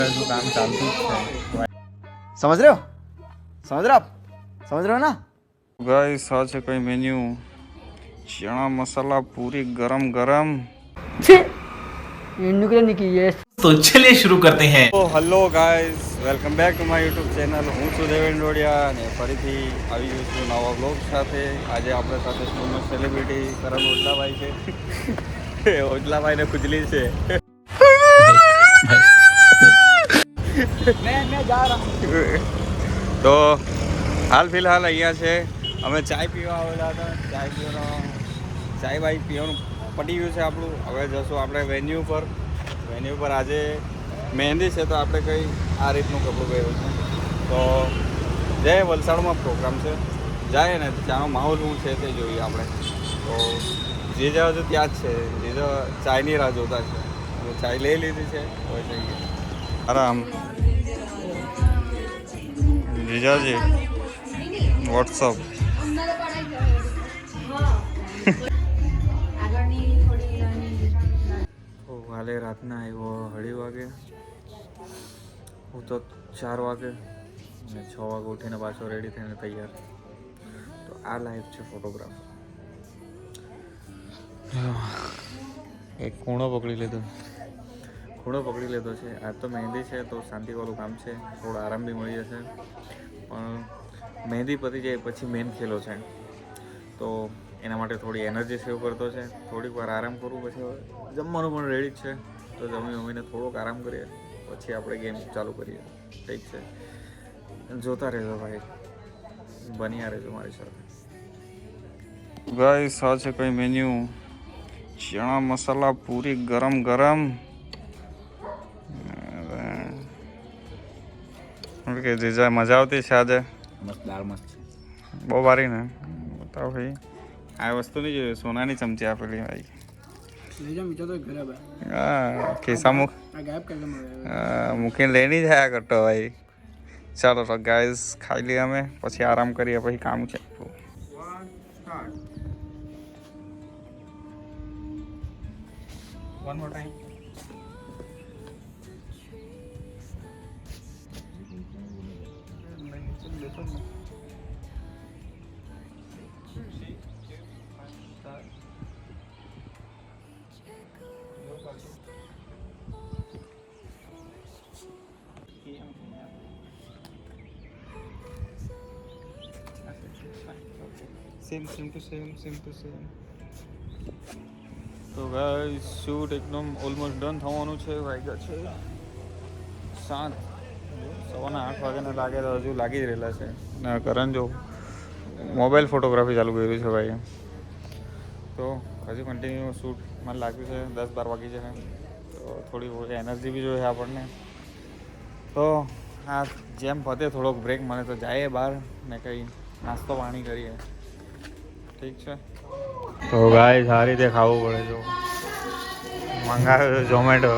काम चालू है। समझ रहे हो आप समझ रहे हो ना। गाइस आज है कोई मेन्यू चना मसाला पूरी गरम गरम। तो चलिए शुरू करते हैं। तो hello guys welcome back to my YouTube channel. હું છું દેવેન ડોડિયા અને ફરીથી આવી ગયો છું નવા બ્લોગ સાથે। આજે આપણે સાથે ફેમસ સેલિબ્રિટી કરણ ઓજલાભાઈ છે। ઓજલાભાઈને ખુજલી છે। मैं जा रहा हूँ। તો હાલ ફિલહાલ અહીંયા છે અમે ચાય પીવા આવેલા હતા। ચાય બાય પીવાનું પડી ગયું છે આપણું। હવે જશું આપણે વેન્યુ પર આજે મહેંદી છે તો આપણે કંઈ આ રીતનું કપડું પહેર્યું છે। તો જય વલસાડમાં પ્રોગ્રામ છે જાય ને ત્યાંનો માહોલ શું છે તે જોઈએ આપણે। તો જીજા હજુ ત્યાં જ છે। જીજા ચાયની રાહ જોતા છે। તો ચાય લઈ લીધી છે હવે જઈએ આરામ। જીજાજી વોટ્સઅપ કાલે રાતના આવ્યો 2:30 વાગે। હું તો 4 વાગે અને 6 વાગે ઉઠીને પાછો રેડી થઈને તૈયાર। તો આ લાઈફ છે ફોટોગ્રાફ। એક ખૂણો પકડી લીધો છે। આજ તો મહેંદી છે તો શાંતિવાળું કામ છે, થોડો આરામ બી મળી જશે। પણ મહેંદી પતી જાય પછી મેન ખેલો છે તો એના માટે થોડી એનર્જી સેવ કરતો છે। થોડીક વાર આરામ કરું પછી હવે જમવાનું પણ રેડી જ છે તો જમીને થોડોક આરામ કરીએ પછી આપણે ગેમ ચાલુ કરીએ। ઠીક છે, જોતા રહેજો ભાઈ, બન્યા રહેજો મારી સાથે। ગાઈસ આ છે કઈ મેન્યુ ચણા મસાલા પૂરી ગરમ ગરમ। કે જીજા મજા આવતી છે આજે? मस्त दाल मस्त બહુ ભારી ને? બતાવો ભાઈ, આ વસ્તુ નહીં જોઈએ, સોનાની ચમચી આપેલી ભાઈ। ले जा मीठा तो घर है હા ખિસ્સા गायब कर ले મૂકીને લઈ નહીં જાય કરતો ભાઈ। ચાલો તો ગાઈઝ ખાઈ લઈએ અમે, પછી આરામ કરીએ, પછી કામ છે। One more time. Same to same. તો ગાઈસ શૂટ એકદમ ઓલમોસ્ટ ડન થવાનું છે। વાગ્યા છે 7, 8:15 વાગ્યાના લાગે તો હજુ લાગી જ રહેલા છે। ને કરણ જો મોબાઈલ ફોટોગ્રાફી ચાલુ કર્યું છે ભાઈ। તો હજુ કન્ટિન્યુ શૂટ મને લાગ્યું છે 10-12 વાગી જશે તો થોડી એનર્જી બી જોઈએ આપણને। તો આ જેમ પતે થોડોક બ્રેક મળે તો જાય બહાર ને કંઈ નાસ્તો પાણી કરીએ। ઠીક છે, તો ગાઈસ આ રીતે ખાવું પડે। જો મંગાવ્યો છે ઝોમેટો।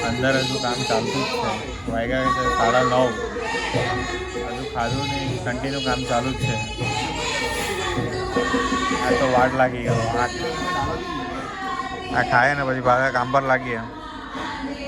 અંદર હજુ કામ ચાલતું જ છે। વાગ્યા છે 9:30, હજુ ખાધું નહીં, કન્ટિન્યુ કામ ચાલુ જ છે। આ તો વાટ લાગી ગયો, આ ખાય ને પછી પાછા કામ પર લાગીએ।